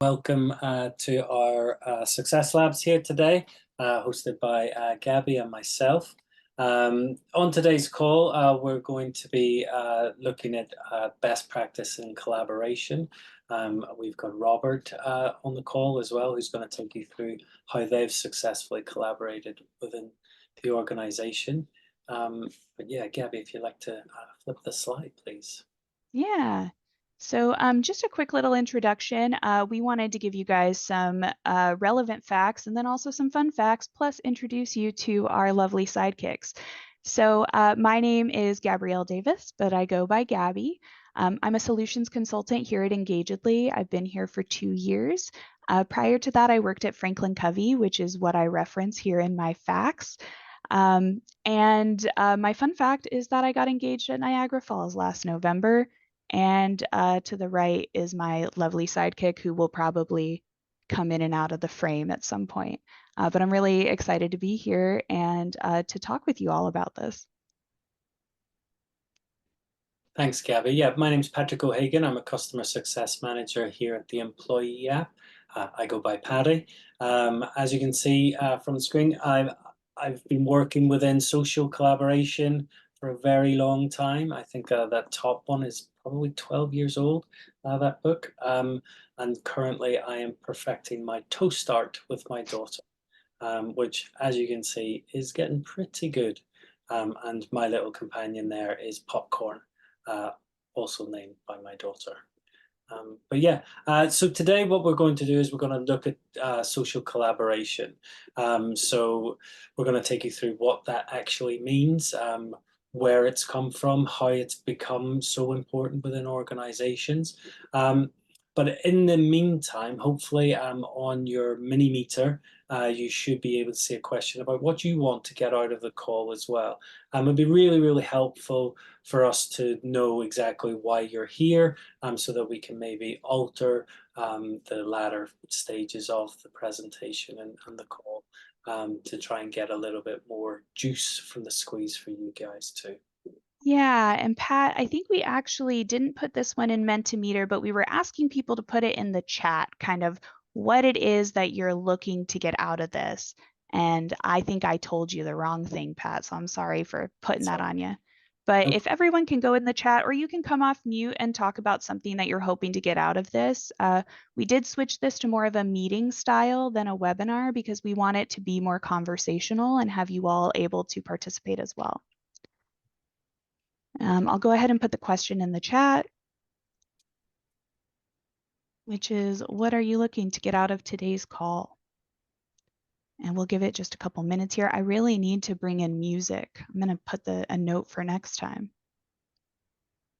Welcome to our Success Labs here today, hosted by Gabby and myself. On today's call, we're going to be looking at best practice in collaboration. We've got Robert on the call as well, who's going to take you through how they've successfully collaborated within the organization. But yeah, Gabby, if you'd like to flip the slide, please. Yeah. So just a quick little introduction. We wanted to give you guys some relevant facts and then also some fun facts, plus introduce you to our lovely sidekicks. So my name is Gabrielle Davis, but I go by Gabby. I'm a solutions consultant here at Engagedly. I've been here for 2 years. Prior to that, I worked at Franklin Covey, which is what I reference here in my facts. And my fun fact is that I got engaged at Niagara Falls last November. And to the right is my lovely sidekick who will probably come in and out of the frame at some point. But I'm really excited to be here and to talk with you all about this. Thanks, Gabby. Yeah, my name's Patrick O'Hagan. I'm a customer success manager here at the Employee app. I go by Paddy. As you can see from the screen, I've been working within social collaboration for a very long time. I think that top one is probably 12 years old, that book. And currently I am perfecting my toast art with my daughter, which, as you can see, is getting pretty good. And my little companion there is Popcorn, uh, also named by my daughter. But yeah, so today what we're going to do is we're going to look at social collaboration. So we're going to take you through what that actually means, where it's come from, how it's become so important within organizations. But in the meantime, hopefully on your mini meter, you should be able to see a question about what you want to get out of the call as well. It'd be really, really helpful for us to know exactly why you're here, so that we can maybe alter the latter stages of the presentation and the call, to try and get a little bit more juice from the squeeze for you guys too. Yeah, and Pat, I think we actually didn't put this one in Mentimeter, but we were asking people to put it in the chat, kind of what it is that you're looking to get out of this. And I think I told you the wrong thing, Pat, so I'm sorry for putting that So, on you. But no, if everyone can go in the chat, or you can come off mute and talk about something that you're hoping to get out of this. We did switch this to more of a meeting style than a webinar because we want it to be more conversational and have you all able to participate as well. I'll go ahead and put the question in the chat, which is, what are you looking to get out of today's call? And we'll give it just a couple minutes here. I really need to bring in music. I'm going to put a note for next time.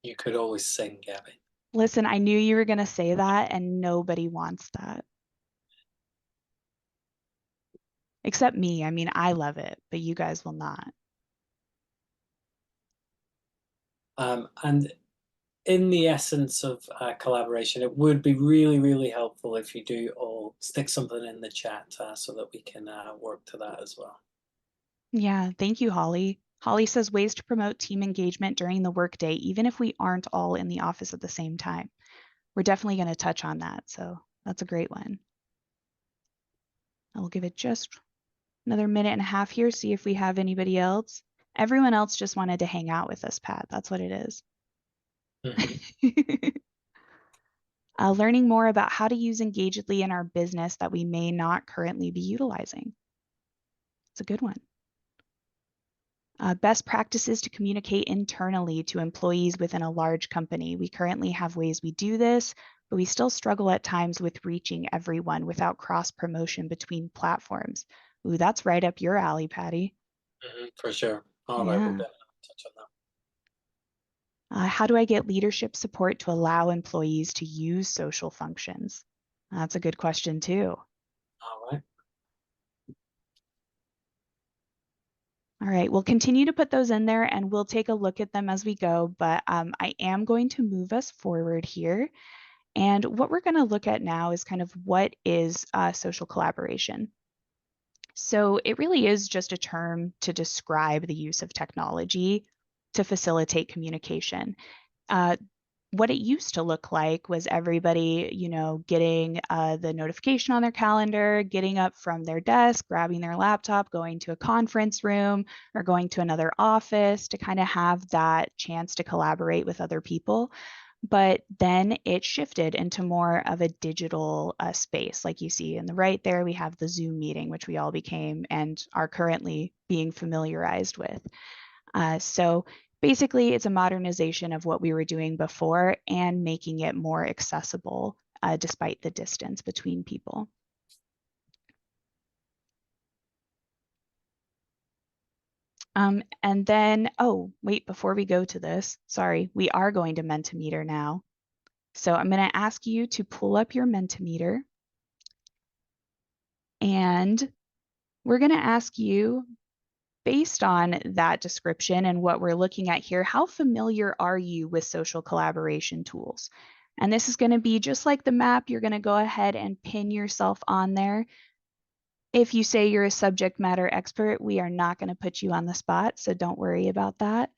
you could always sing, Gabby. Listen, I knew you were going to say that, and nobody wants that. Except me. I mean, I love it, but you guys will not. And in the essence of collaboration, it would be really, really helpful if you do all stick something in the chat, so that we can work to that as well. Yeah, thank you, Holly. Holly says ways to promote team engagement during the workday, even if we aren't all in the office at the same time. We're definitely going to touch on that, so that's a great one. I will give it just another minute and a half here, see if we have anybody else. Everyone else just wanted to hang out with us, Pat. That's what it is. Mhm. Learning more about how to use Engagedly in our business that we may not currently be utilizing. It's a good one. Best practices to communicate internally to employees within a large company. We currently have ways we do this, but we still struggle at times with reaching everyone without cross promotion between platforms. Ooh, that's right up your alley, Patty. For sure. All right, we'll Yeah. definitely touch on that. How do I get leadership support to allow employees to use social functions? That's a good question too. All right. All right, we'll continue to put those in there and we'll take a look at them as we go, but I am going to move us forward here. And what we're going to look at now is kind of what is social collaboration. So it really is just a term to describe the use of technology to facilitate communication. Uh, what it used to look like was everybody, getting the notification on their calendar, getting up from their desk, grabbing their laptop, going to a conference room or going to another office to kind of have that chance to collaborate with other people. But then it shifted into more of a digital space. Like you see in the right there, we have the Zoom meeting, which we all became and are currently being familiarized with. So basically, it's a modernization of what we were doing before and making it more accessible despite the distance between people. And then, oh, wait, before we go to this, sorry, we are going to Mentimeter now. So I'm going to ask you to pull up your Mentimeter. And we're going to ask you, based on that description and what we're looking at here, how familiar are you with social collaboration tools? And this is going to be just like the map. You're going to go ahead and pin yourself on there. If you say you're a subject matter expert, we are not going to put you on the spot, so don't worry about that.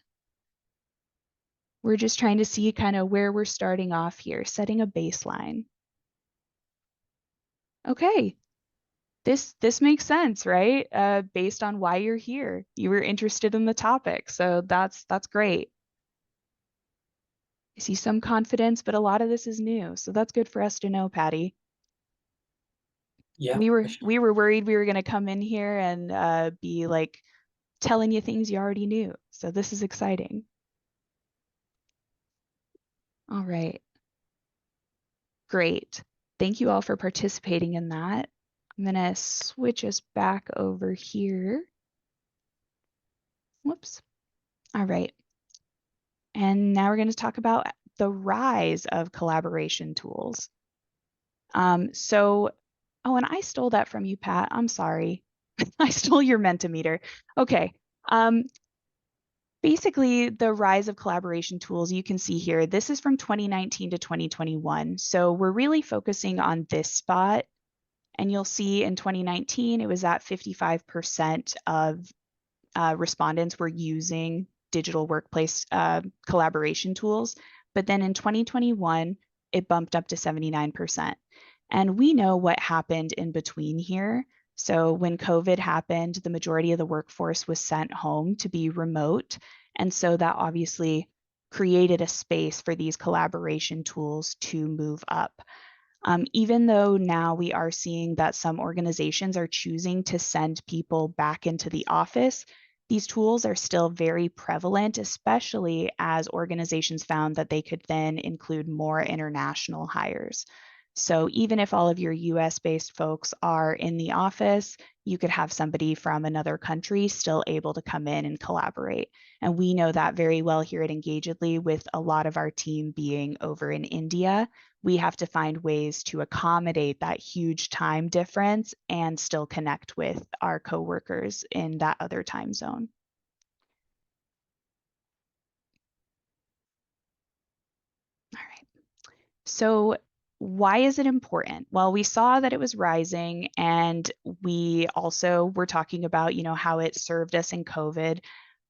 We're just trying to see kind of where we're starting off here, setting a baseline. Okay, this makes sense, right? Based on why you're here. You were interested in the topic, so that's great. I see some confidence, but a lot of this is new, so that's good for us to know, Patty. Yeah, We for were sure. we were worried we were going to come in here and be like telling you things you already knew. So this is exciting. All right. Great. Thank you all for participating in that. I'm going to switch us back over here. Whoops. All right. And now we're going to talk about the rise of collaboration tools. Oh, and I stole that from you, Pat. I'm sorry. I stole your Mentimeter. Okay. Um, Basically, the rise of collaboration tools you can see here, this is from 2019 to 2021. So we're really focusing on this spot. And you'll see in 2019, it was at 55% of respondents were using digital workplace collaboration tools. But then in 2021, it bumped up to 79%. And we know what happened in between here. So when COVID happened, the majority of the workforce was sent home to be remote. And so that obviously created a space for these collaboration tools to move up. Even though now we are seeing that some organizations are choosing to send people back into the office, these tools are still very prevalent, especially as organizations found that they could then include more international hires. So even if all of your US-based folks are in the office, you could have somebody from another country still able to come in and collaborate. And we know that very well here at Engagedly, with a lot of our team being over in India. We have to find ways to accommodate that huge time difference and still connect with our coworkers in that other time zone. All right. So why is it important? Well, we saw that it was rising, and we also were talking about, how it served us in COVID,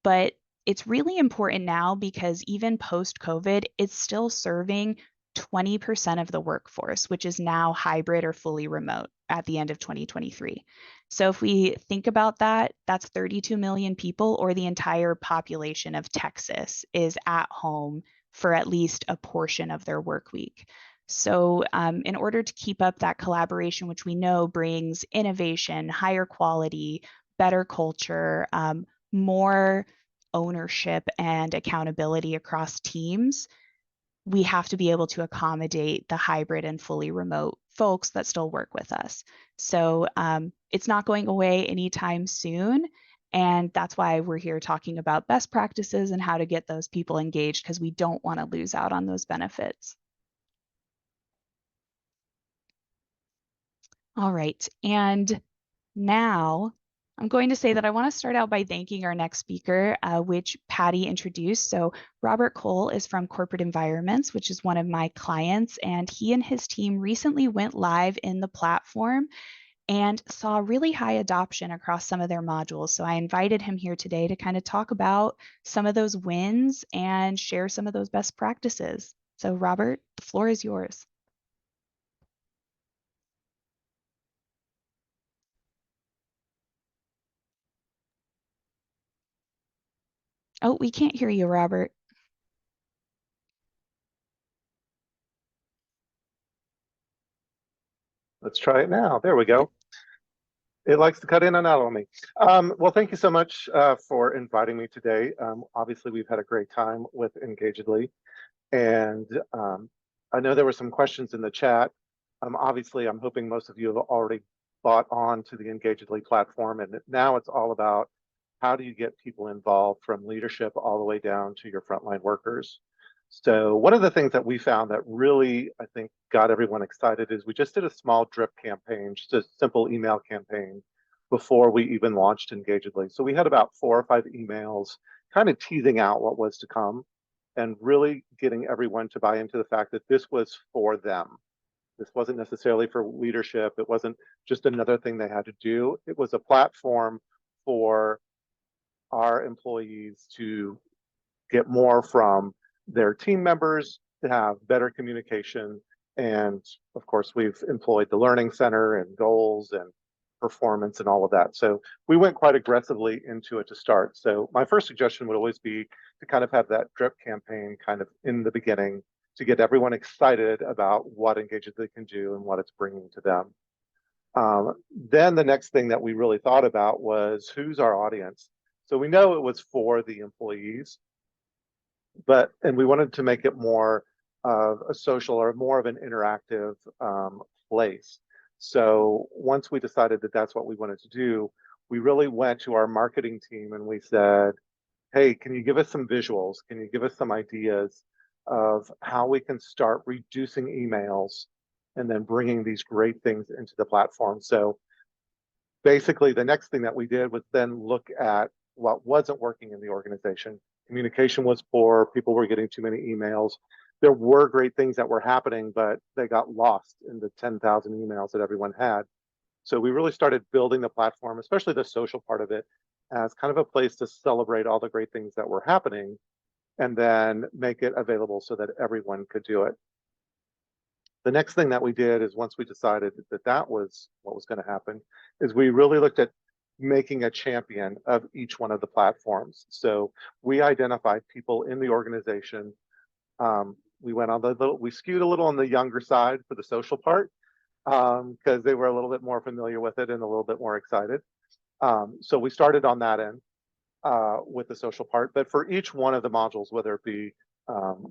but it's really important now because even post-COVID, it's still serving 20% of the workforce, which is now hybrid or fully remote at the end of 2023. So if we think about that, that's 32 million people, or the entire population of Texas is at home for at least a portion of their work week. So in order to keep up that collaboration, which we know brings innovation, higher quality, better culture, more ownership and accountability across teams, we have to be able to accommodate the hybrid and fully remote folks that still work with us. So it's not going away anytime soon. And that's why we're here talking about best practices and how to get those people engaged, because we don't want to lose out on those benefits. All right. And now I'm going to say that I want to start out by thanking our next speaker, which Patty introduced. So Robert Cole is from Corporate Environments, which is one of my clients, and he and his team recently went live in the platform and saw really high adoption across some of their modules. So I invited him here today to kind of talk about some of those wins and share some of those best practices. So Robert, the floor is yours. Oh, we can't hear you, Robert. Let's try it now. There we go. It likes to cut in and out on me. Well, thank you so much for inviting me today. Obviously, we've had a great time with Engagedly, and I know there were some questions in the chat. Obviously, I'm hoping most of you have already bought on to the Engagedly platform, and now it's all about how do you get people involved from leadership all the way down to your frontline workers. So one of the things that we found that really, I think, got everyone excited is we just did a small drip campaign, just a simple email campaign before we even launched Engagedly. So we had about 4 or 5 emails kind of teasing out what was to come and really getting everyone to buy into the fact that this was for them. This wasn't necessarily for leadership. It wasn't just another thing they had to do. It was a platform for our employees to get more from their team members, to have better communication. And of course, we've employed the Learning Center and goals and performance and all of that. So we went quite aggressively into it to start. So my first suggestion would always be to kind of have that drip campaign kind of in the beginning to get everyone excited about what Engagedly can do and what it's bringing to them. Then the next thing that we really thought about was who's our audience. So we know it was for the employees, and we wanted to make it more of a social or more of an interactive place. So once we decided that that's what we wanted to do, we really went to our marketing team and we said, hey, can you give us some visuals? Can you give us some ideas of how we can start reducing emails and then bringing these great things into the platform? So basically, the next thing that we did was then look at what wasn't working in the organization. Communication was poor, people were getting too many emails. There were great things that were happening, but they got lost in the 10,000 emails that everyone had. So we really started building the platform, especially the social part of it, as kind of a place to celebrate all the great things that were happening and then make it available so that everyone could do it. The next thing that we did is once we decided that that was what was going to happen, is we really looked at making a champion of each one of the platforms. So we identified people in the organization. We went on we skewed a little on the younger side for the social part because they were a little bit more familiar with it and a little bit more excited. So we started on that end with the social part. But for each one of the modules, whether it be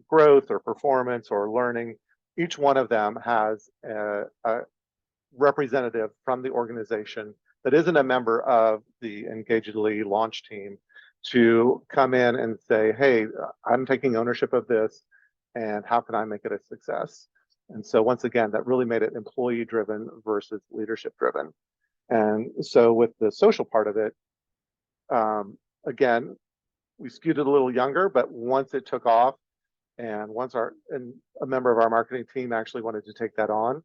growth or performance or learning, each one of them has a representative from the organization that isn't a member of the Engagedly launch team to come in and say, hey, I'm taking ownership of this, and how can I make it a success? And so once again, that really made it employee driven versus leadership driven. And so with the social part of it, again, we skewed it a little younger, but once it took off, and a member of our marketing team actually wanted to take that on.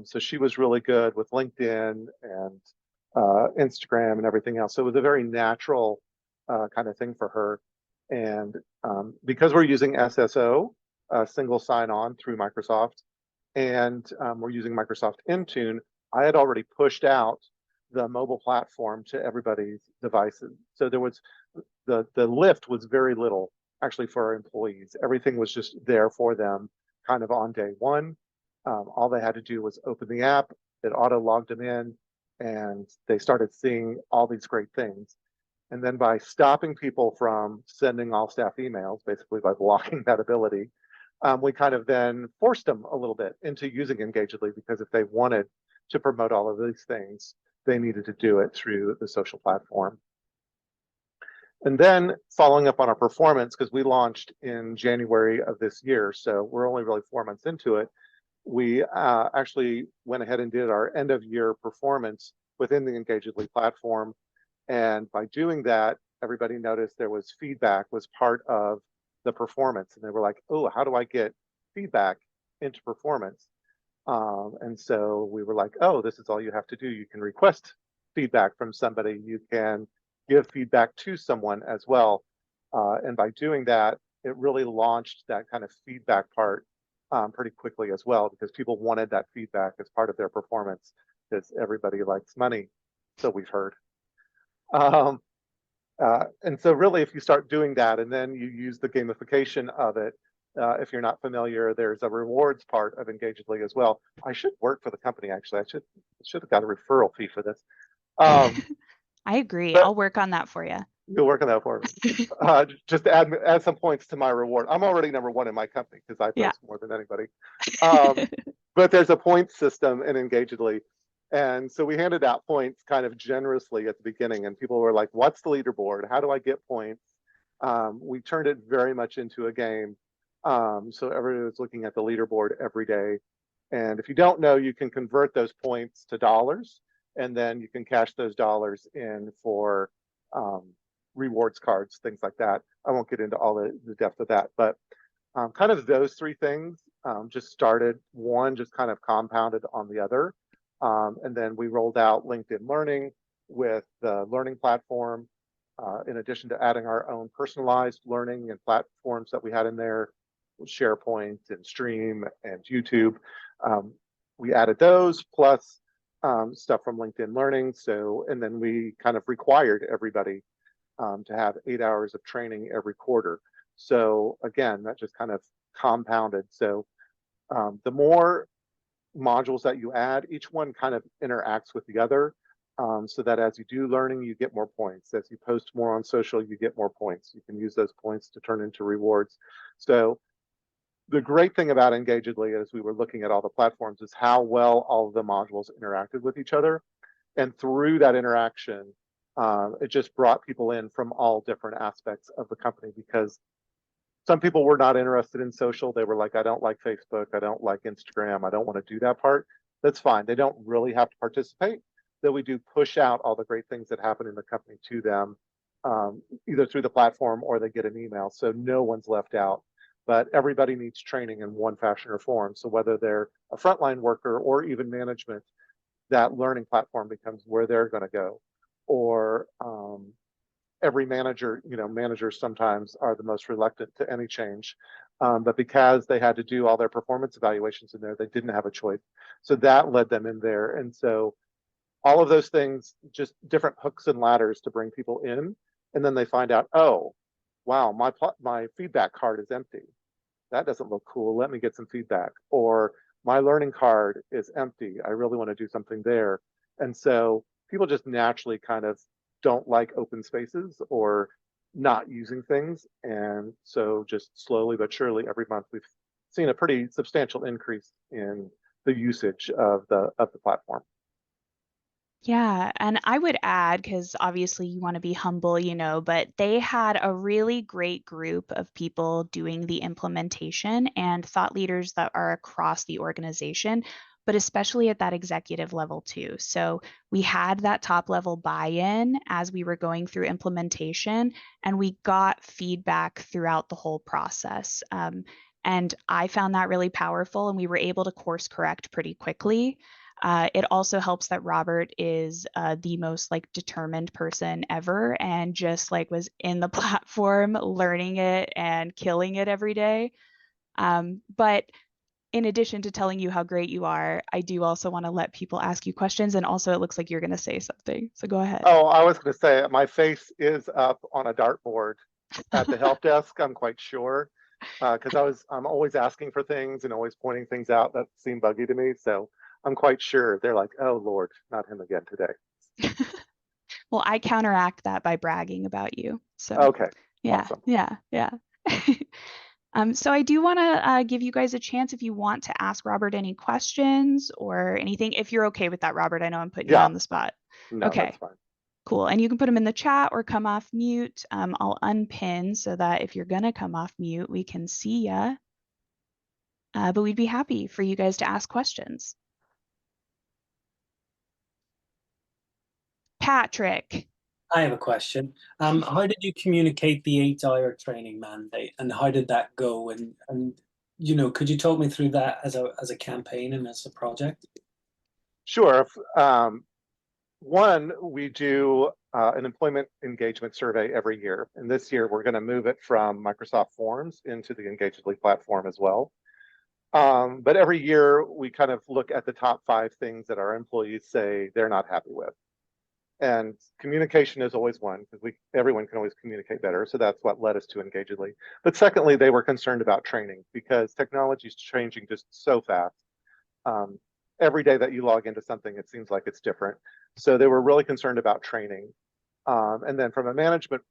So she was really good with LinkedIn and Instagram and everything else. So it was a very natural kind of thing for her. And because we're using SSO, single sign-on through Microsoft, and we're using Microsoft Intune, I had already pushed out the mobile platform to everybody's devices. So there was the lift was very little actually for our employees. Everything was just there for them kind of on day one. All they had to do was open the app, it auto logged them in, and they started seeing all these great things. And then by stopping people from sending all staff emails, basically by blocking that ability, we kind of then forced them a little bit into using Engagedly, because if they wanted to promote all of these things, they needed to do it through the social platform. And then following up on our performance, because we launched in January of this year, so we're only really 4 months into it, we actually went ahead and did our end of year performance within the Engagedly platform. And by doing that, everybody noticed there was feedback was part of the performance. And they were like, oh, how do I get feedback into performance? And so we were like, oh, this is all you have to do. You can request feedback from somebody. You can give feedback to someone as well. And by doing that, it really launched that kind of feedback part pretty quickly as well, because people wanted that feedback as part of their performance, because everybody likes money, so we've heard. And so really, if you start doing that and then you use the gamification of it, if you're not familiar, there's a rewards part of Engagedly as well. I should work for the company, actually. I should have got a referral fee for this. I agree. But I'll work on that for you. you'll work on that for me. Just to add some points to my reward. I'm already #1 in my company because I Yeah. post more than anybody. But there's a point system in Engagedly. And so we handed out points kind of generously at the beginning, and people were like, what's the leaderboard? How do I get points? We turned it very much into a game. So everybody was looking at the leaderboard every day. And if you don't know, you can convert those points to dollars, and then you can cash those dollars in for rewards cards, things like that. I won't get into all the depth of that, but kind of those three things just started, one just kind of compounded on the other. And then we rolled out LinkedIn Learning with the learning platform, in addition to adding our own personalized learning and platforms that we had in there, SharePoint and Stream and YouTube. We added those plus stuff from LinkedIn Learning. So, and then we kind of required everybody to have 8 hours of training every quarter. So again, that just kind of compounded. So the more modules that you add, each one kind of interacts with the other, so that as you do learning, you get more points. As you post more on social, you get more points. You can use those points to turn into rewards. So the great thing about Engagedly, as we were looking at all the platforms, is how well all of the modules interacted with each other. And through that interaction, it just brought people in from all different aspects of the company, because some people were not interested in social. They were like, I don't like Facebook. I don't like Instagram. I don't want to do that part. That's fine. They don't really have to participate. Though we do push out all the great things that happen in the company to them, either through the platform or they get an email. So no one's left out. But everybody needs training in one fashion or form. So whether they're a frontline worker or even management, that learning platform becomes where they're going to go. Or every manager, managers sometimes are the most reluctant to any change. But because they had to do all their performance evaluations in there, they didn't have a choice. So that led them in there. And so all of those things, just different hooks and ladders to bring people in. And then they find out, oh, wow, my feedback card is empty. That doesn't look cool. Let me get some feedback. Or my learning card is empty. I really want to do something there. And so people just naturally kind of don't like open spaces or not using things. And so just slowly but surely every month we've seen a pretty substantial increase in the usage of the platform. Yeah, and I would add, because obviously you want to be humble, but they had a really great group of people doing the implementation and thought leaders that are across the organization, but especially at that executive level too. So we had that top level buy-in as we were going through implementation, and we got feedback throughout the whole process. And I found that really powerful, and we were able to course correct pretty quickly. It also helps that Robert is the most determined person ever, and just was in the platform learning it and killing it every day. But in addition to telling you how great you are, I do also want to let people ask you questions. And also it looks like you're going to say something. So go ahead. Oh, I was going to say my face is up on a dartboard at the help desk, I'm quite sure, because I'm always asking for things and always pointing things out that seem buggy to me. So I'm quite sure they're like, oh, Lord, not him again today. Well, I counteract that by bragging about you. So okay. Yeah, Awesome. yeah. So I do want to give you guys a chance if you want to ask Robert any questions or anything, if you're okay with that, Robert. I know I'm putting you on the spot. No, Okay, that's fine. cool. And you can put them in the chat or come off mute. I'll unpin so that if you're going to come off mute, we can see ya. But we'd be happy for you guys to ask questions. Patrick. I have a question. How did you communicate the 8-hour training mandate, and how did that go? And could you talk me through that as a campaign and as a project? Sure. One, we do an employment engagement survey every year. And this year, we're going to move it from Microsoft Forms into the Engagedly platform as well. But every year, we kind of look at the top 5 things that our employees say they're not happy with. And communication is always one, because everyone can always communicate better. So that's what led us to Engagedly. But secondly, they were concerned about training, because technology is changing just so fast. Every day that you log into something, it seems like it's different. So they were really concerned about training. And then from a management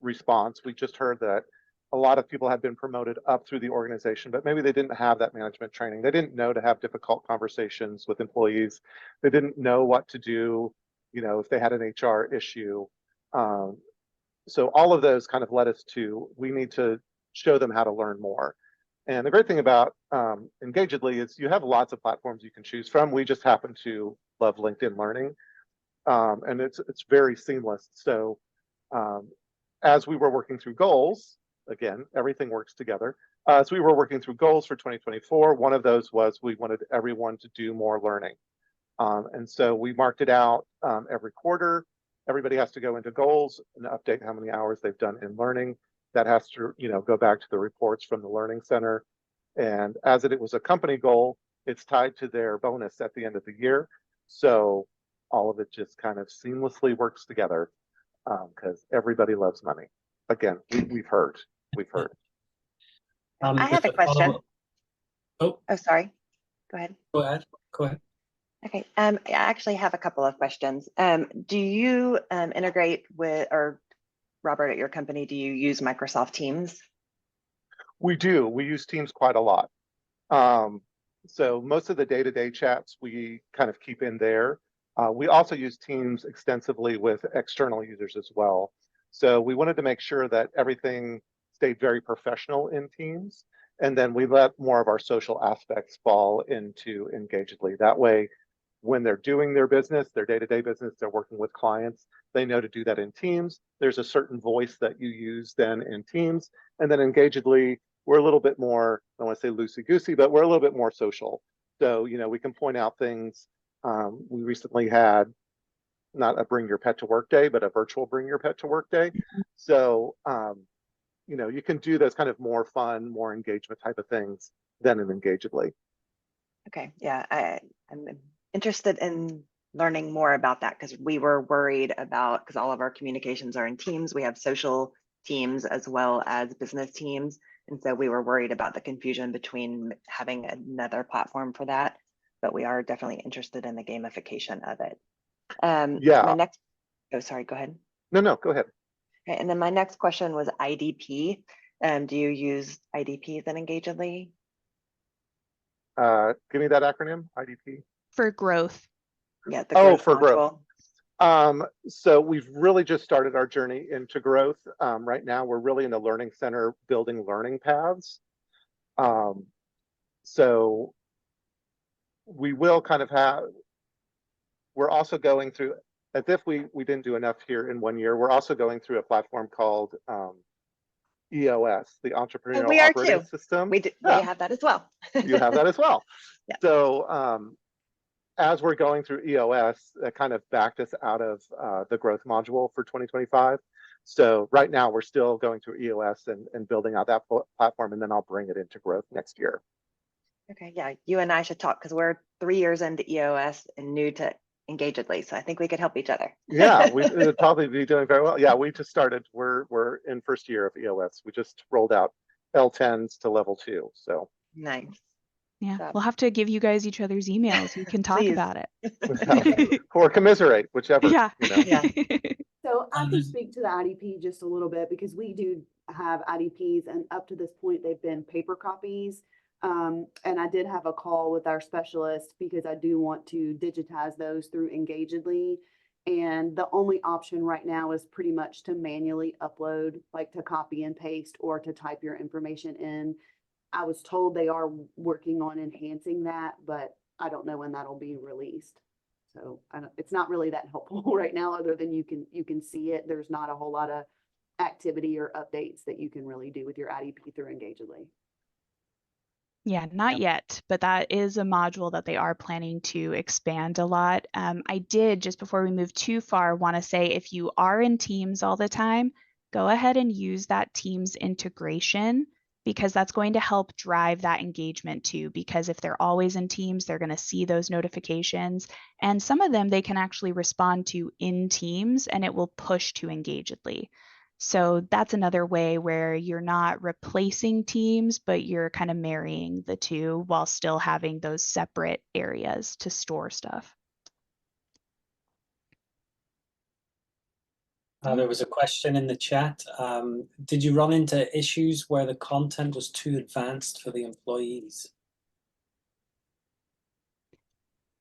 response, we just heard that a lot of people had been promoted up through the organization, but maybe they didn't have that management training. They didn't know to have difficult conversations with employees. They didn't know what to do, if they had an HR issue. So all of those kind of led us to, we need to show them how to learn more. And the great thing about Engagedly is you have lots of platforms you can choose from. We just happen to love LinkedIn Learning, and it's very seamless. So as we were working through goals, again, everything works together. As we were working through goals for 2024, one of those was we wanted everyone to do more learning. And so we marked it out every quarter. Everybody has to go into goals and update how many hours they've done in learning. That has to, go back to the reports from the Learning Center. And as it was a company goal, it's tied to their bonus at the end of the year. So all of it just kind of seamlessly works together, because everybody loves money. Again, we've heard. I have a just follow question. up- Oh, Oh, sorry. Go ahead. go ahead. Go ahead. Okay. I actually have a couple of questions. Do you integrate with, or Robert, at your company, do you use Microsoft Teams? We do. We use Teams quite a lot. So most of the day-to-day chats we kind of keep in there. We also use Teams extensively with external users as well. So we wanted to make sure that everything stayed very professional in Teams. And then we let more of our social aspects fall into Engagedly. That way, when they're doing their business, their day-to-day business, they're working with clients, they know to do that in Teams. There's a certain voice that you use then in Teams. And then Engagedly, we're a little bit more, I don't want to say loosey-goosey, but we're a little bit more social. So, we can point out things. We recently had not a bring your pet to work day, but a virtual bring your pet to work day. So, you can do those kind of more fun, more engagement type of things than in Engagedly. Okay. Yeah. I'm interested in learning more about that, because we were worried about, because all of our communications are in Teams. We have social teams as well as business teams. And so we were worried about the confusion between having another platform for that, but we are definitely interested in the gamification of it. Yeah. Oh, sorry, go ahead. No, go ahead. Okay, and then my next question was IDP. Do you use IDP then Engagedly? Give me that acronym, IDP. For growth. Yeah, the growth for module. growth. So we've really just started our journey into growth. Right now, we're really in the Learning Center building learning paths. So we will kind of we're also going through, as if we didn't do enough here in 1 year, we're also going through a platform called EOS, the Entrepreneurial We are Operating too. System. We have that as well. You have that as well. Yeah. So as we're going through EOS, that kind of backed us out of the growth module for 2025. So right now we're still going through EOS and building out that platform, and then I'll bring it into growth next year. Okay, yeah, you and I should talk, because we're 3 years into EOS and new to Engagedly, so I think we could help each other. Yeah, we would probably be doing very well. Yeah, we just started. We're in first year of EOS. We just rolled out L10s to level 2. So Nice. Yeah, we'll have to give you guys each other's emails. We can talk Please. about it. or commiserate, whichever. Yeah. Yeah. So I can speak to the IDP just a little bit, because we do have IDPs, and up to this point, they've been paper copies. And I did have a call with our specialist, because I do want to digitize those through Engagedly. And the only option right now is pretty much to manually upload, like to copy and paste or to type your information in. I was told they are working on enhancing that, but I don't know when that'll be released. So it's not really that helpful right now, other than you can see it. There's not a whole lot of activity or updates that you can really do with your IDP through Engagedly. Yeah, not yet, but that is a module that they are planning to expand a lot. I did, just before we move too far, want to say if you are in Teams all the time, go ahead and use that Teams integration because that's going to help drive that engagement too. Because if they're always in Teams, they're going to see those notifications. And some of them they can actually respond to in Teams and it will push to Engagedly. So that's another way where you're not replacing teams, but you're kind of marrying the two while still having those separate areas to store stuff. There was a question in the chat. Did you run into issues where the content was too advanced for the employees?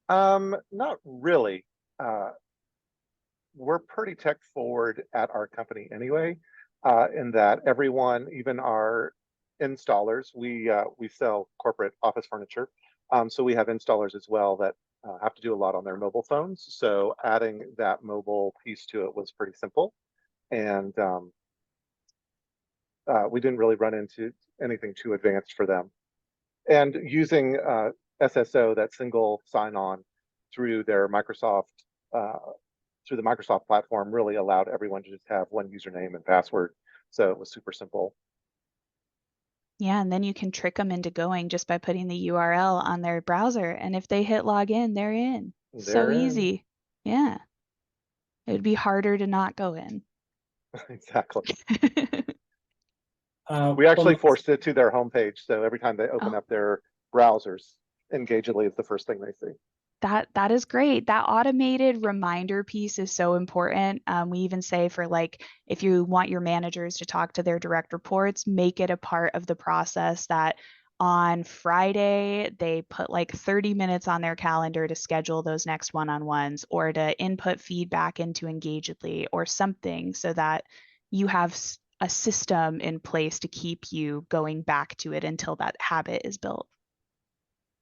Not really. We're pretty tech forward at our company anyway, in that everyone, even our installers, we sell corporate office furniture. So we have installers as well that have to do a lot on their mobile phones. So adding that mobile piece to it was pretty simple. And we didn't really run into anything too advanced for them. And using SSO, that single sign-on through their Microsoft, through the Microsoft platform, really allowed everyone to just have one username and password. So it was super simple. Yeah, and then you can trick them into going just by putting the URL on their browser. And if they hit login, they're in. So They're in. easy. Yeah. It would be harder to not go in. Exactly. We actually forced it to their homepage. So every time they open Oh. up their browsers, Engagedly is the first thing they see. That is great. That automated reminder piece is so important. We even say for like, if you want your managers to talk to their direct reports, make it a part of the process that on Friday, they put like 30 minutes on their calendar to schedule those next one-on-ones or to input feedback into Engagedly or something so that you have a system in place to keep you going back to it until that habit is built.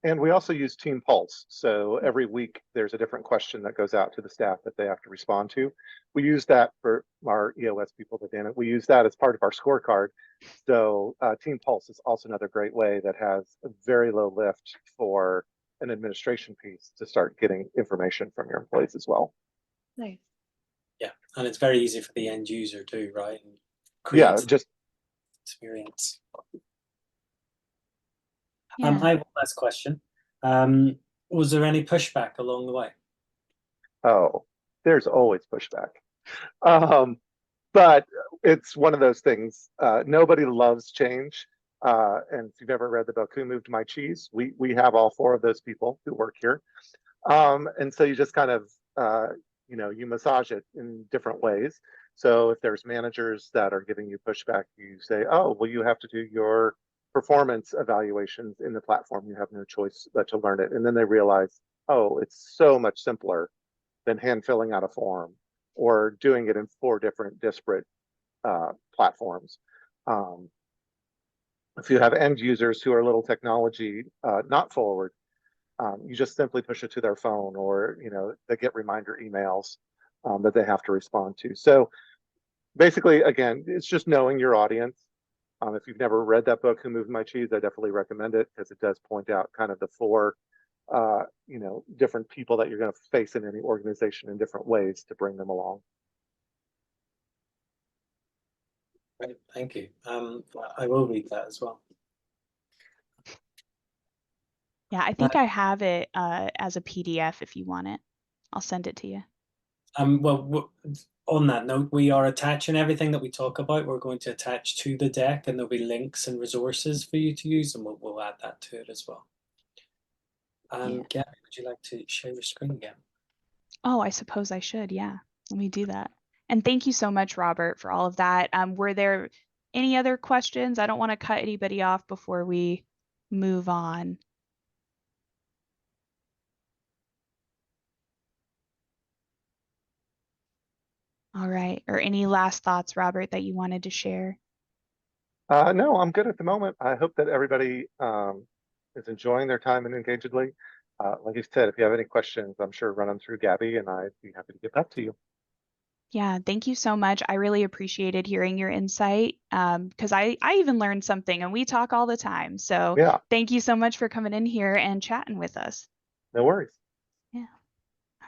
And we also use Team Pulse. So every week there's a different question that goes out to the staff that they have to respond to. We use that for our EOS people that Dan, we use that as part of our scorecard. So Team Pulse is also another great way that has a very low lift for an administration piece to start getting information from your employees as well. Nice. Yeah, and it's very easy for the end user too, right? And Yeah, just experience. Yeah. I have one last question. Was there any pushback along the way? Oh, there's always pushback. But it's one of those things. Nobody loves change. And if you've ever read the book Who Moved My Cheese, we have all four of those people who work here. And so you just kind of, you massage it in different ways. So if there's managers that are giving you pushback, you say, oh, well, you have to do your performance evaluations in the platform. You have no choice but to learn it. And then they realize, oh, it's so much simpler than hand filling out a form or doing it in 4 different disparate platforms. If you have end users who are a little technology not forward, you just simply push it to their phone, or they get reminder emails that they have to respond to. So basically, again, it's just knowing your audience. If you've never read that book, Who Moved My Cheese, I definitely recommend it because it does point out kind of the 4 different people that you're going to face in any organization in different ways to bring them along. Great, thank you. I will read that as well. Yeah, I think I have it as a PDF if you want it. I'll send it to you. Well, on that note, we are attaching everything that we talk about. We're going to attach to the deck, and there'll be links and resources for you to use, and we'll add that to it as well. Yeah. Gabby, would you like to share your screen again? Oh, I suppose I should. Yeah, let me do that. And thank you so much, Robert, for all of that. Were there any other questions? I don't want to cut anybody off before we move on. All right. Or any last thoughts, Robert, that you wanted to share? No, I'm good at the moment. I hope that everybody is enjoying their time in Engagedly. Like you said, if you have any questions, I'm sure run them through Gabby, and I'd be happy to get back to you. Yeah, thank you so much. I really appreciated hearing your insight because I even learned something and we talk all the time. So Yeah, thank you so much for coming in here and chatting with us. no worries. Yeah.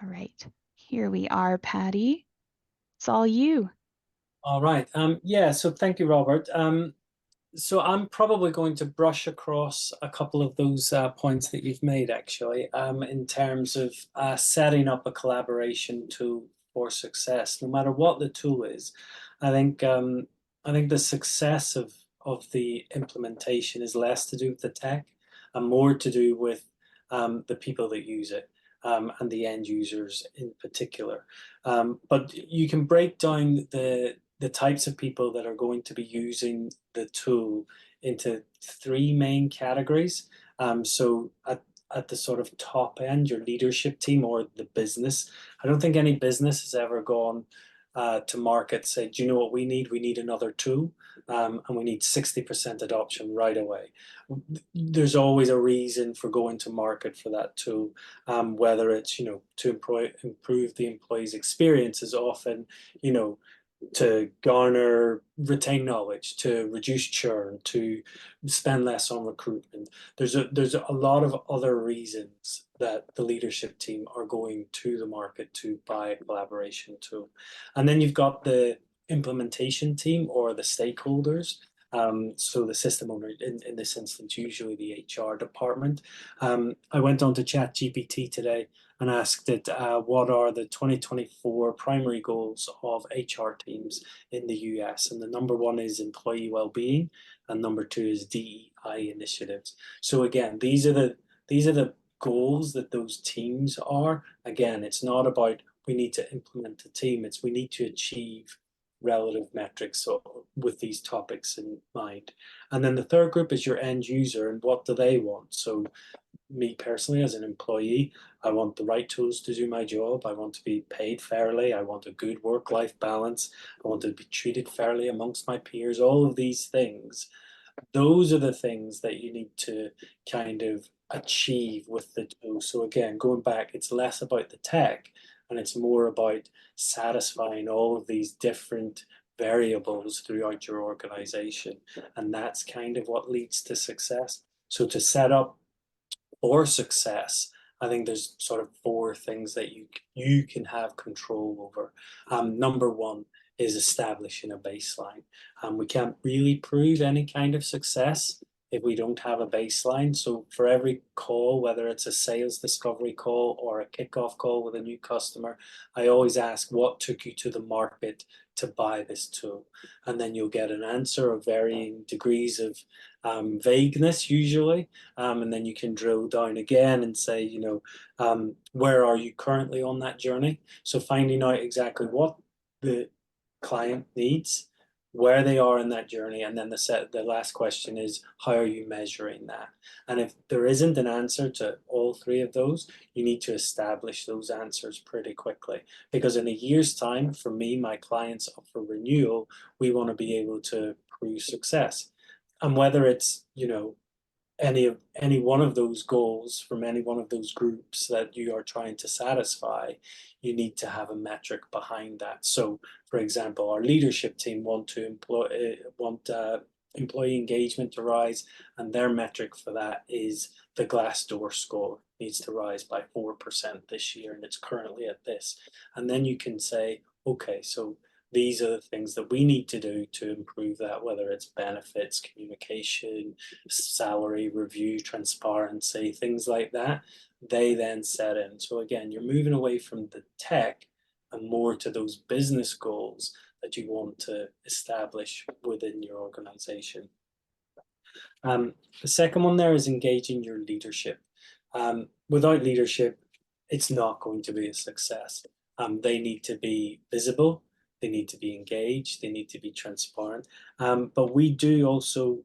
All right. Here we are, Patty. It's all you. All right. Yeah, so thank you, Robert. So I'm probably going to brush across a couple of those points that you've made, actually, in terms of setting up a collaboration tool for success, no matter what the tool is. I think the success of the implementation is less to do with the tech and more to do with the people that use it and the end users in particular. But you can break down the types of people that are going to be using the tool into three main categories. So at the sort of top end, your leadership team or the business. I don't think any business has ever gone to market, say, do you know what we need? We need another tool, and we need 60% adoption right away. There's always a reason for going to market for that tool, whether it's, to improve the employee's experience is often, to retain knowledge, to reduce churn, to spend less on recruitment. There's a lot of other reasons that the leadership team are going to the market to buy a collaboration tool. And then you've got the implementation team or the stakeholders. So the system owner, in this instance, usually the HR department. I went on to ChatGPT today and asked it what are the 2024 primary goals of HR teams in the US. And the number one is employee well-being, and number two is DEI initiatives. So again, these are the goals that those teams are. Again, it's not about we need to implement a team, it's we need to achieve relative metrics with these topics in mind. And then the third group is your end user, and what do they want? So me personally, as an employee, I want the right tools to do my job. I want to be paid fairly. I want a good work-life balance. I want to be treated fairly amongst my peers. All of these things, those are the things that you need to kind of achieve with the tool. So again, going back, it's less about the tech and it's more about satisfying all of these different variables throughout your organization. And that's kind of what leads to success. So to set up for success, I think there's sort of four things that you can have control over. Number one is establishing a baseline. We can't really prove any kind of success if we don't have a baseline. So for every call, whether it's a sales discovery call or a kickoff call with a new customer, I always ask, what took you to the market to buy this tool? And then you'll get an answer of varying degrees of vagueness usually. And then you can drill down again and say, where are you currently on that journey? So finding out exactly what the client needs, where they are in that journey, and then the last question is, how are you measuring that? And if there isn't an answer to all three of those, you need to establish those answers pretty quickly. Because in a year's time, for me, my clients up for renewal, we want to be able to prove success. And whether it's, any one of those goals from any one of those groups that you are trying to satisfy, you need to have a metric behind that. So, for example, our leadership team want employee engagement to rise, and their metric for that is the Glassdoor score needs to rise by 4% this year, and it's currently at this. And then you can say, okay, so these are the things that we need to do to improve that, whether it's benefits, communication, salary review, transparency, things like that. They then set in. So again, you're moving away from the tech and more to those business goals that you want to establish within your organization. The second one there is engaging your leadership. Without leadership, it's not going to be a success. They need to be visible, they need to be engaged, they need to be transparent. But we do also,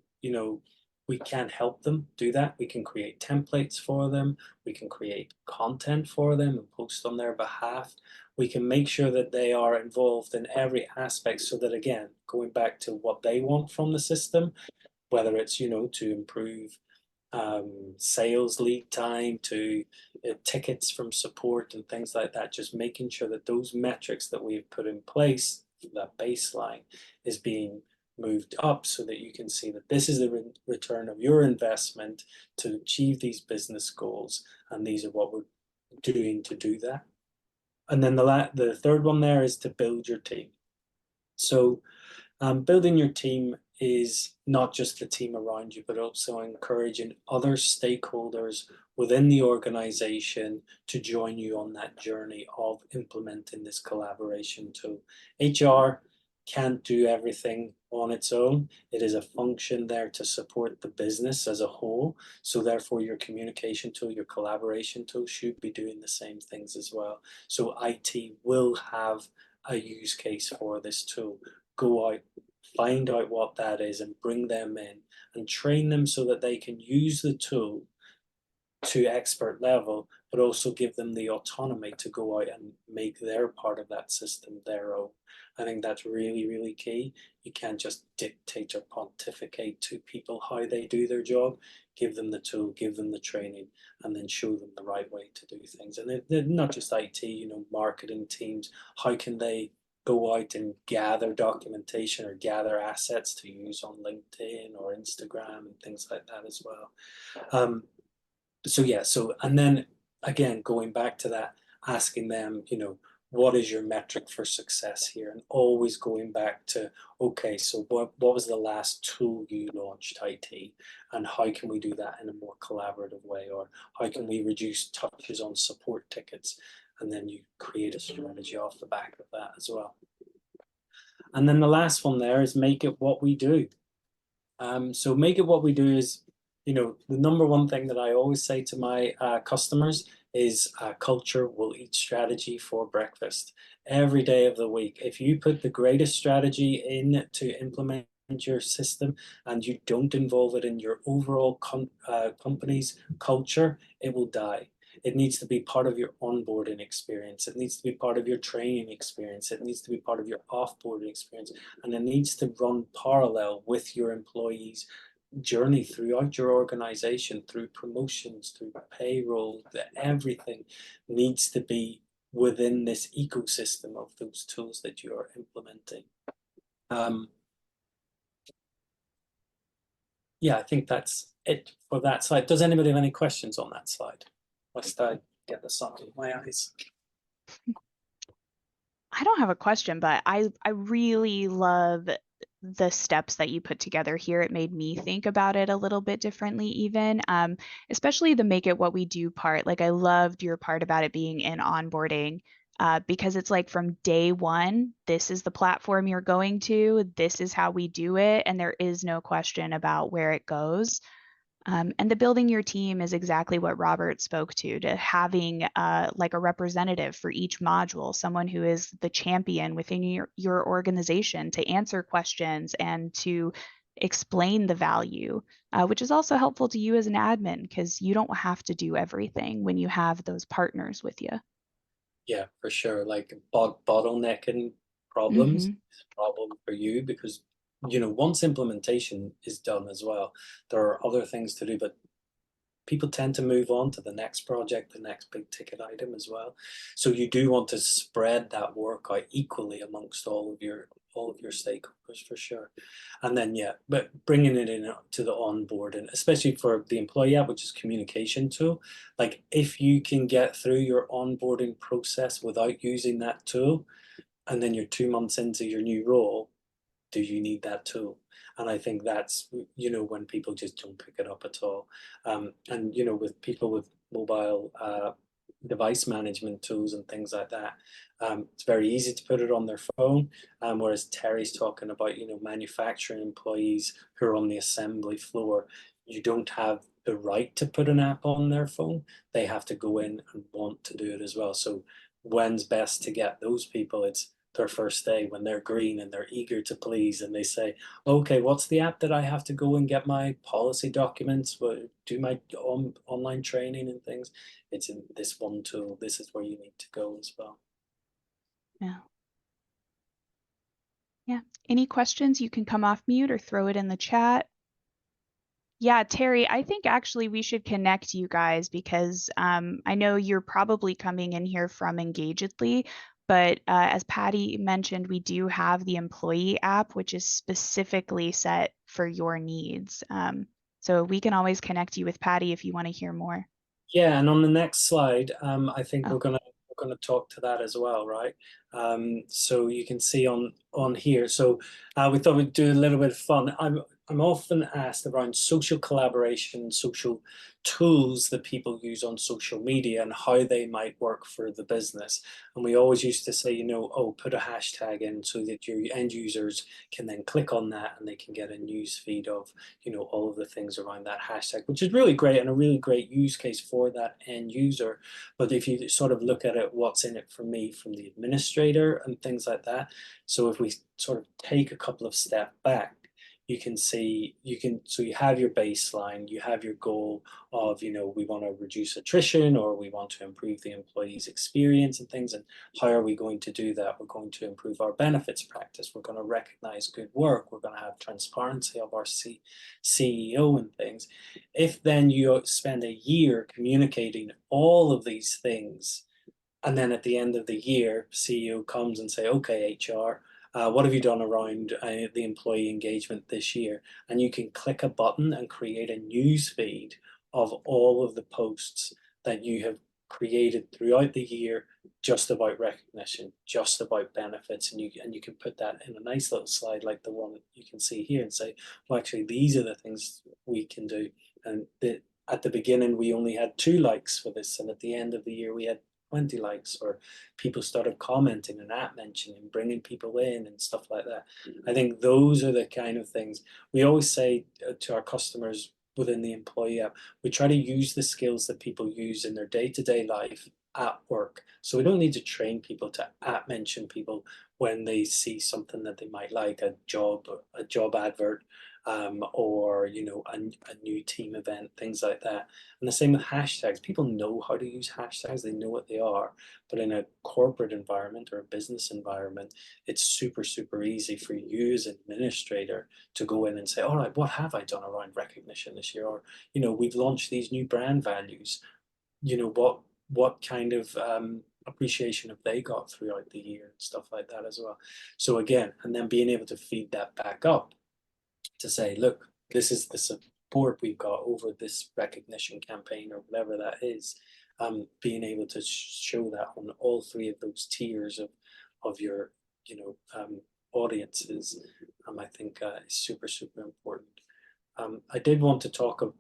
we can help them do that. We can create templates for them. We can create content for them and post on their behalf. We can make sure that they are involved in every aspect so that, again, going back to what they want from the system, whether it's, to improve sales lead time to tickets from support and things like that, just making sure that those metrics that we've put in place, that baseline, is being moved up so that you can see that this is the return of your investment to achieve these business goals, and these are what we're doing to do that. And then the third one there is to build your team. So building your team is not just the team around you, but also encouraging other stakeholders within the organization to join you on that journey of implementing this collaboration tool. HR can't do everything on its own. It is a function there to support the business as a whole. So therefore your communication tool, your collaboration tool should be doing the same things as well. So IT will have a use case for this tool. Go out, find out what that is, and bring them in and train them so that they can use the tool to expert level, but also give them the autonomy to go out and make their part of that system their own. I think that's really, really key. You can't just dictate or pontificate to people how they do their job. Give them the tool, give them the training, and then show them the right way to do things. And they're not just IT, marketing teams, how can they go out and gather documentation or gather assets to use on LinkedIn or Instagram and things like that as well. And then again, going back to that, asking them, what is your metric for success here? And always going back to, okay, so what was the last tool you launched, IT? And how can we do that in a more collaborative way? Or how can we reduce touches on support tickets? And then you create a strategy off the back of that as well. And then the last one there is make it what we do. So make it what we do is, the number one thing that I always say to my customers is culture will eat strategy for breakfast every day of the week. If you put the greatest strategy in to implement your system and you don't involve it in your overall company's culture, it will die. It needs to be part of your onboarding experience. It needs to be part of your training experience. It needs to be part of your offboarding experience. And it needs to run parallel with your employees' journey throughout your organization, through promotions, through payroll. Everything needs to be within this ecosystem of those tools that you are implementing. Yeah, I think that's it for that slide. Does anybody have any questions on that slide? Lest I get the sun in my eyes. I don't have a question, but I really love the steps that you put together here. It made me think about it a little bit differently even, especially the make it what we do part. Like I loved your part about it being in onboarding because it's like from day one, this is the platform you're going to, this is how we do it, and there is no question about where it goes. And the building your team is exactly what Robert spoke to having like a representative for each module, someone who is the champion within your organization to answer questions and to explain the value, which is also helpful to you as an admin because you don't have to do everything when you have those partners with you. Yeah, for sure. Like bottlenecking problems is a problem for you because once implementation is done as well, there are other things to do, but people tend to move on to the next project, the next big ticket item as well. So you do want to spread that work out equally amongst all of your stakeholders for sure. And then but bringing it in to the onboarding, especially for the employee app, which is communication tool. Like if you can get through your onboarding process without using that tool, and then you're 2 months into your new role, do you need that tool? And I think that's, when people just don't pick it up at all. And, with people with mobile device management tools and things like that, it's very easy to put it on their phone. Whereas Terry's talking about, manufacturing employees who are on the assembly floor, you don't have the right to put an app on their phone. They have to go in and want to do it as well. So when's best to get those people? It's their first day when they're green and they're eager to please and they say, okay, what's the app that I have to go and get my policy documents, do my online training and things? It's in this one tool. This is where you need to go as well. Yeah. Any questions? You can come off mute or throw it in the chat. Yeah, Terry, I think actually we should connect you guys because I know you're probably coming in here from Engagedly, but as Patty mentioned, we do have the employee app, which is specifically set for your needs. So we can always connect you with Patty if you want to hear more. Yeah, and on the next slide, I think Oh, we're gonna talk to that as well, right? So you can see on here. So we thought we'd do a little bit of fun. I'm often asked around social collaboration, social tools that people use on social media and how they might work for the business. And we always used to say, oh, put a hashtag in so that your end users can then click on that and they can get a news feed of, all of the things around that hashtag, which is really great and a really great use case for that end user. But if you sort of look at it, what's in it for me from the administrator and things like that. So if we sort of take a couple of steps back, you can see so you have your baseline, you have your goal of, we want to reduce attrition or we want to improve the employee's experience and things. And how are we going to do that? We're going to improve our benefits practice. We're going to recognize good work. We're going to have transparency of our CEO and things. If then you spend a year communicating all of these things, and then at the end of the year, CEO comes and say, okay, HR, what have you done around the employee engagement this year? And you can click a button and create a news feed of all of the posts that you have created throughout the year, just about recognition, just about benefits, and you can put that in a nice little slide like the one that you can see here and say, well, actually, these are the things we can do. And at the beginning, we only had 2 likes for this, and at the end of the year, we had 20 likes, or people started commenting and at mentioning, bringing people in and stuff like that. I think those are the kind of things we always say to our customers within the employee app. We try to use the skills that people use in their day-to-day life at work. So we don't need to train people to at mention people when they see something that they might like, a job advert, or a new team event, things like that. And the same with hashtags. People know how to use hashtags, they know what they are, but in a corporate environment or a business environment, it's super, super easy for you as an administrator to go in and say, all right, what have I done around recognition this year? Or, we've launched these new brand values. What kind of appreciation have they got throughout the year and stuff like that as well. So again, and then being able to feed that back up to say, look, this is the support we've got over this recognition campaign or whatever that is. Being able to show that on all 3 of those tiers of your audiences, I think is super, super important. I did want to talk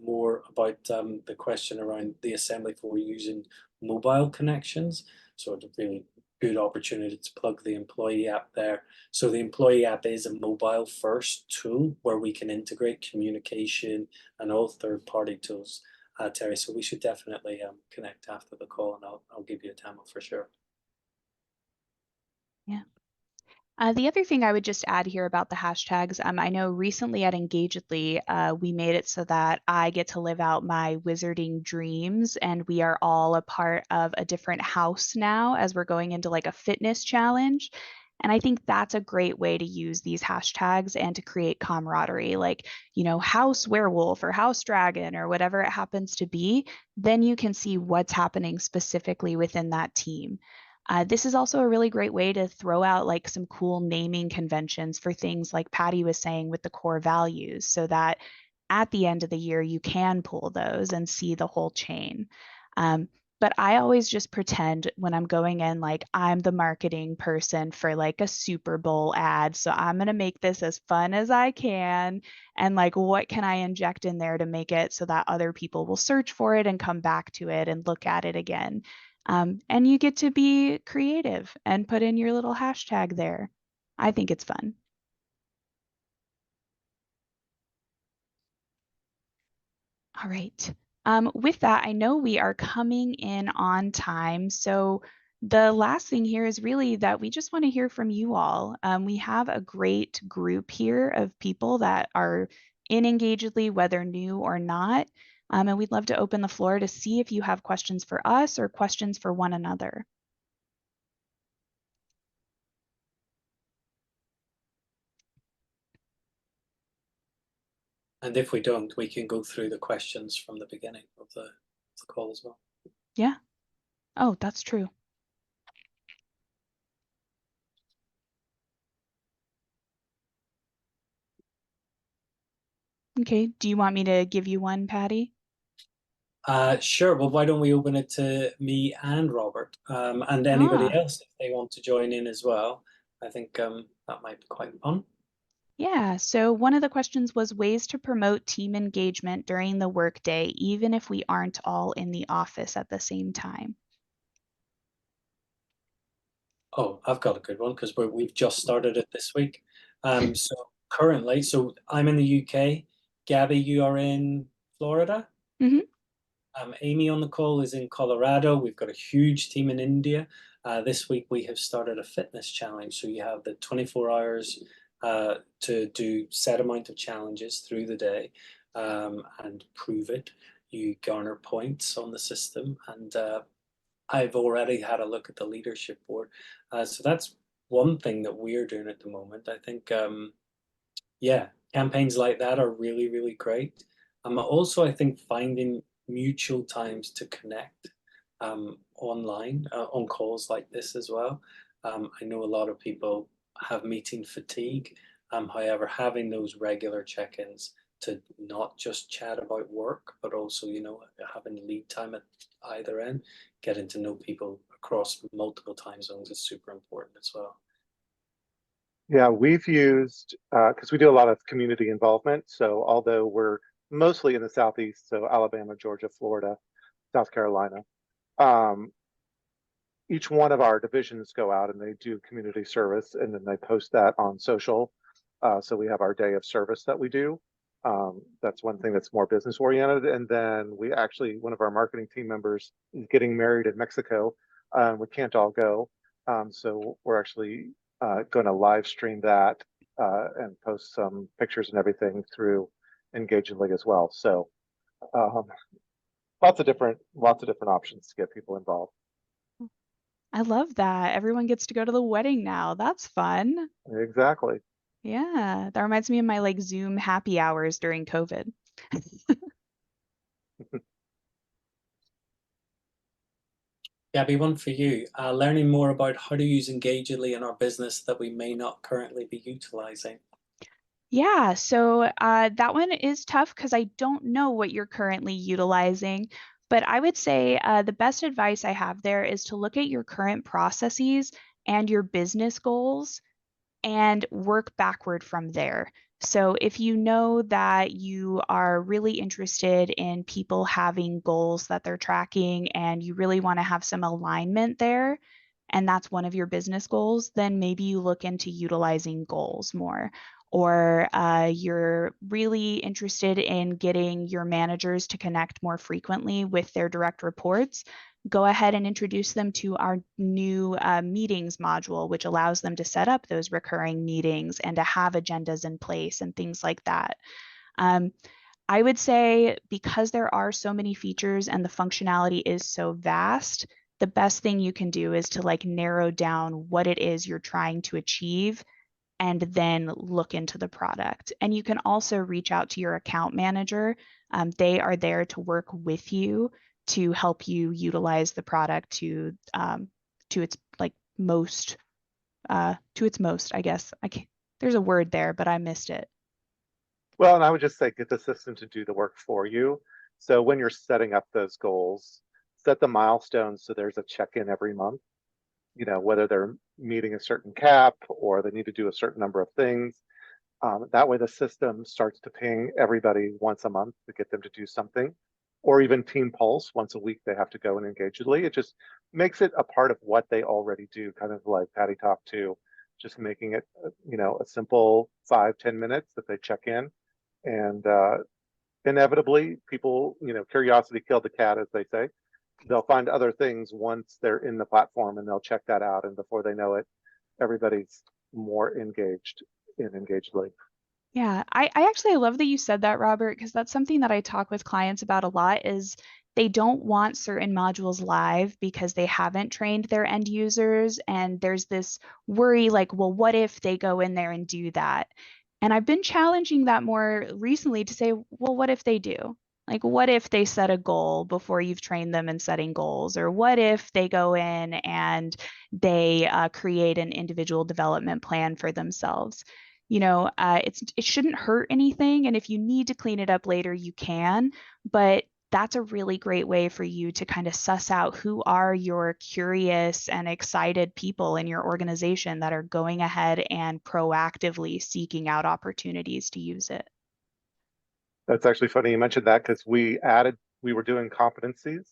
more about the question around the assembly for using mobile connections. So it's a really good opportunity to plug the employee app there. So the employee app is a mobile first tool where we can integrate communication and all third-party tools, Terry. So we should definitely connect after the call, and I'll give you a demo for sure. yeah. The other thing I would just add here about the hashtags, I know recently at Engagedly, we made it so that I get to live out my wizarding dreams, and we are all a part of a different house now as we're going into like a fitness challenge. And I think that's a great way to use these hashtags and to create camaraderie, like, house werewolf or house dragon or whatever it happens to be. Then you can see what's happening specifically within that team. This is also a really great way to throw out like some cool naming conventions for things like Patty was saying with the core values, so that at the end of the year you can pull those and see the whole chain. But I always just pretend when I'm going in like I'm the marketing person for like a Super Bowl ad. So I'm going to make this as fun as I can. And like, what can I inject in there to make it so that other people will search for it and come back to it and look at it again? And you get to be creative and put in your little hashtag there. I think it's fun. All right. With that, I know we are coming in on time. So the last thing here is really that we just want to hear from you all. We have a great group here of people that are in Engagedly, whether new or not. And we'd love to open the floor to see if you have questions for us or questions for one another. And if we don't, we can go through the questions from the beginning of the call as well. Yeah. Oh, that's true. Okay, do you want me to give you one, Patty? Sure. Well, why don't we open it to me and Robert, and anybody else if they want to join in as well. I think that might be quite fun. Yeah, so one of the questions was ways to promote team engagement during the workday, even if we aren't all in the office at the same time. Oh, I've got a good one because we've just started it this week. So currently, so I'm in the UK. Gabby, you are in Florida. Mm-hmm. Amy on the call is in Colorado. We've got a huge team in India. This week we have started a fitness challenge. So you have the 24 hours to do set amount of challenges through the day and prove it. You garner points on the system, and I've already had a look at the leadership board. So that's one thing that we're doing at the moment. I think, yeah, campaigns like that are really, really great. Also, I think finding mutual times to connect online on calls like this as well. I know a lot of people have meeting fatigue. However, having those regular check-ins to not just chat about work, but also, having lead time at either end, getting to know people across multiple time zones is super important as well. Yeah, we've used, because we do a lot of community involvement. So although we're mostly in the Southeast, so Alabama, Georgia, Florida, South Carolina, um, each one of our divisions go out and they do community service, and then they post that on social. So we have our day of service that we do. That's one thing that's more business oriented. And then we actually, one of our marketing team members is getting married in Mexico. We can't all go. So we're actually going to live stream that and post some pictures and everything through Engagedly as well. So um, lots of different options to get people involved. I love that. Everyone gets to go to the wedding now. That's fun. Exactly. Yeah, that reminds me of my like Zoom happy hours during COVID. Gabby, one for you. Learning more about how to use Engagedly in our business that we may not currently be utilizing. Yeah, so that one is tough because I don't know what you're currently utilizing, but I would say the best advice I have there is to look at your current processes and your business goals and work backward from there. So if you know that you are really interested in people having goals that they're tracking and you really want to have some alignment there, and that's one of your business goals, then maybe you look into utilizing goals more. Or you're really interested in getting your managers to connect more frequently with their direct reports, go ahead and introduce them to our new meetings module, which allows them to set up those recurring meetings and to have agendas in place and things like that. I would say because there are so many features and the functionality is so vast, the best thing you can do is to like narrow down what it is you're trying to achieve and then look into the product. And you can also reach out to your account manager. They are there to work with you to help you utilize the product to its like most to its most, I guess. There's a word there, but I missed it. Well, and I would just say get the system to do the work for you. So when you're setting up those goals, set the milestones so there's a check-in every month, whether they're meeting a certain cap or they need to do a certain number of things. That way the system starts to ping everybody once a month to get them to do something, or even Team Pulse once a week they have to go and engagedly. It just makes it a part of what they already do, kind of like Patty talked to, just making it, a simple 5-10 minutes that they check in. And inevitably people, curiosity killed the cat, as they say. They'll find other things once they're in the platform and they'll check that out. And before they know it, everybody's more engaged in Engagedly. Yeah, I actually love that you said that, Robert, because that's something that I talk with clients about a lot is they don't want certain modules live because they haven't trained their end users. And there's this worry like, well, what if they go in there and do that? And I've been challenging that more recently to say, well, what if they do? Like, what if they set a goal before you've trained them in setting goals? Or what if they go in and they create an individual development plan for themselves? It shouldn't hurt anything. And if you need to clean it up later, you can. But that's a really great way for you to kind of suss out who are your curious and excited people in your organization that are going ahead and proactively seeking out opportunities to use it. That's actually funny you mentioned that, because we were doing competencies,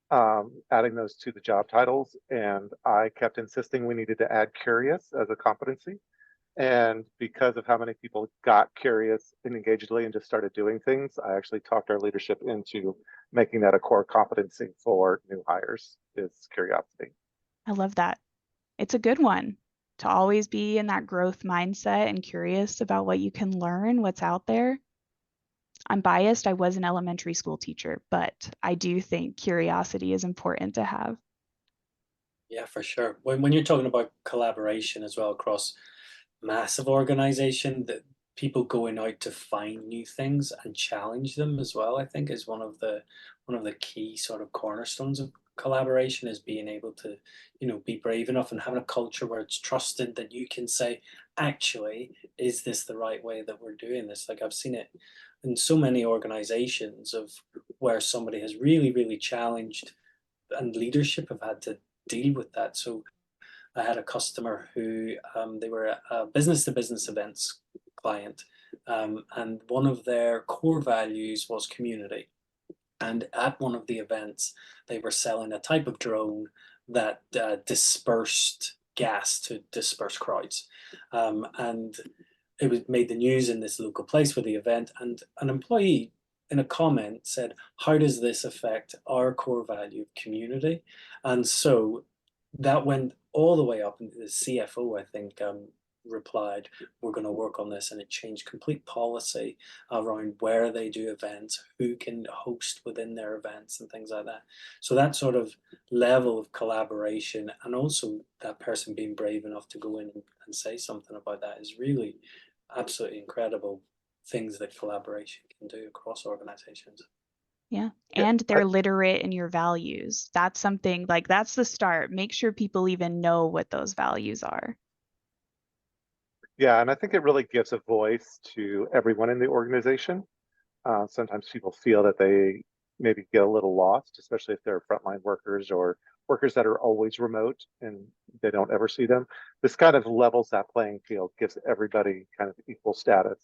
adding those to the job titles, and I kept insisting we needed to add curious as a competency. And because of how many people got curious and engagedly and just started doing things, I actually talked our leadership into making that a core competency for new hires, is curiosity. I love that. It's a good one to always be in that growth mindset and curious about what you can learn, what's out there. I'm biased. I was an elementary school teacher, but I do think curiosity is important to have. Yeah, for sure. When you're talking about collaboration as well across massive organization, that people going out to find new things and challenge them as well, I think is one of the key sort of cornerstones of collaboration, is being able to, be brave enough and having a culture where it's trusted that you can say, actually, is this the right way that we're doing this? Like, I've seen it in so many organizations of where somebody has really, really challenged, and leadership have had to deal with that. So I had a customer who, they were a business to business events client, and one of their core values was community. And at one of the events, they were selling a type of drone that dispersed gas to disperse crowds. And it was made the news in this local place for the event. And an employee in a comment said, how does this affect our core value of community? And so that went all the way up, and the CFO, I think, replied, we're going to work on this. And it changed complete policy around where they do events, who can host within their events, and things like that. So that sort of level of collaboration, and also that person being brave enough to go in and say something about that, is really absolutely incredible things that collaboration can do across organizations. Yeah. Yeah, And they're literate in your values. That's something like, that's the start. Make sure people even know what those values are. yeah, and I think it really gives a voice to everyone in the organization. Sometimes people feel that they maybe get a little lost, especially if they're frontline workers or workers that are always remote and they don't ever see them. This kind of levels that playing field, gives everybody kind of equal status.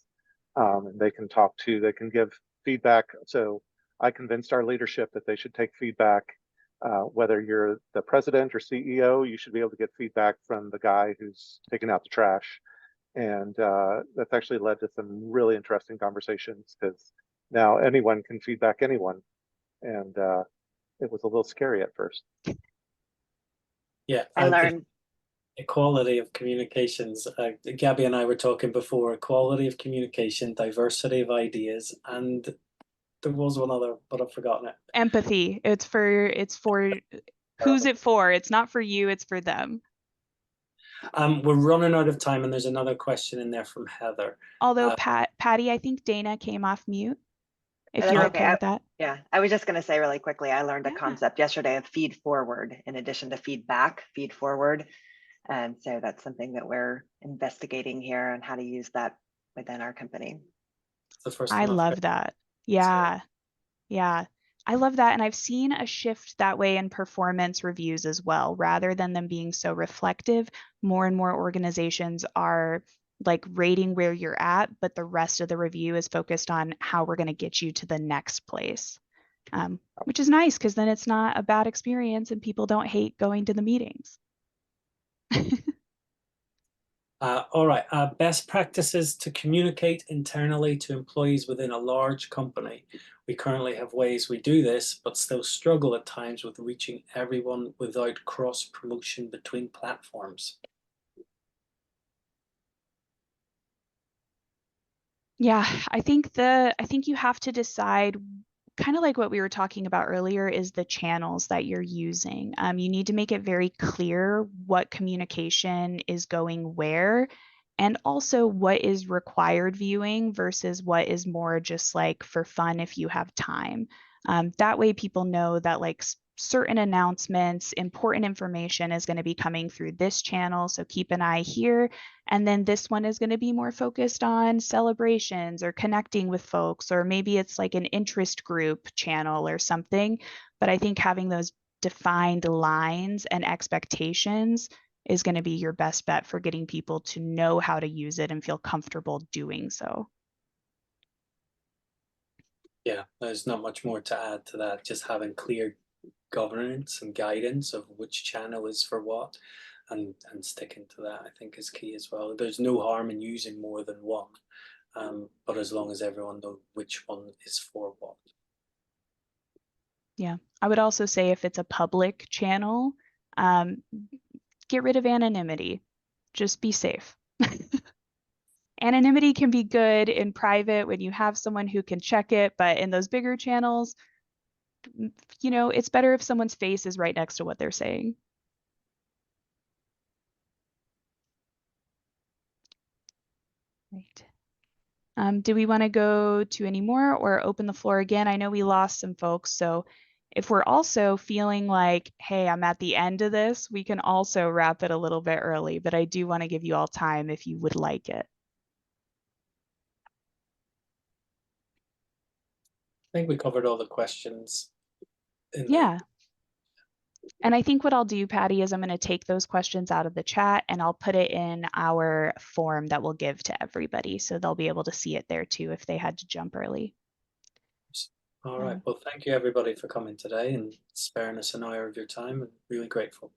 And they can give feedback. So I convinced our leadership that they should take feedback. Whether you're the president or CEO, you should be able to get feedback from the guy who's taking out the trash. And that's actually led to some really interesting conversations, because now anyone can feedback anyone. And it was a little scary at first. Yeah, I learned. equality of communications. Gabby and I were talking before, equality of communication, diversity of ideas, and there was one other, but I've forgotten it. Empathy. It's for who's it for? It's not for you, it's for them. We're running out of time, and there's another question in there from Heather. Although Patty, I think Dana came off mute. If That's you're okay. okay with that. Yeah, I was just going to say really quickly, I learned a Yeah. concept yesterday of feed forward in addition to feedback, feed forward. And so that's something that we're investigating here on how to use that within our company. It's the first I time I've love heard that. it. Yeah. Yeah. I love that. And I've seen a shift that way in performance reviews as well. Rather than them being so reflective, more and more organizations are like rating where you're at, but the rest of the review is focused on how we're going to get you to the next place, which is nice, because then it's not a bad experience and people don't hate going to the meetings. All right, best practices to communicate internally to employees within a large company. We currently have ways we do this, but still struggle at times with reaching everyone without cross promotion between platforms. Yeah, I think you have to decide, kind of like what we were talking about earlier, is the channels that you're using. You need to make it very clear what communication is going where, and also what is required viewing versus what is more just like for fun if you have time. That way people know that like certain announcements, important information is going to be coming through this channel, so keep an eye here. And then this one is going to be more focused on celebrations or connecting with folks, or maybe it's like an interest group channel or something. But I think having those defined lines and expectations is going to be your best bet for getting people to know how to use it and feel comfortable doing so. Yeah, there's not much more to add to that. Just having clear governance and guidance of which channel is for what, and sticking to that, I think, is key as well. There's no harm in using more than one, but as long as everyone knows which one is for what. Yeah, I would also say if it's a public channel, get rid of anonymity. Just be safe. Anonymity can be good in private when you have someone who can check it, but in those bigger channels, you know, it's better if someone's face is right next to what they're saying. Right. Do we want to go to any more or open the floor again? I know we lost some folks, so if we're also feeling like, hey, I'm at the end of this, we can also wrap it a little bit early, but I do want to give you all time if you would like it. I think we covered all the questions. Yeah. And I think what I'll do, Patty, is I'm going to take those questions out of the chat and I'll put it in our form that we'll give to everybody. So they'll be able to see it there too if they had to jump early. All right. Well, thank you everybody for coming today and sparing us an hour of your time. I'm really grateful.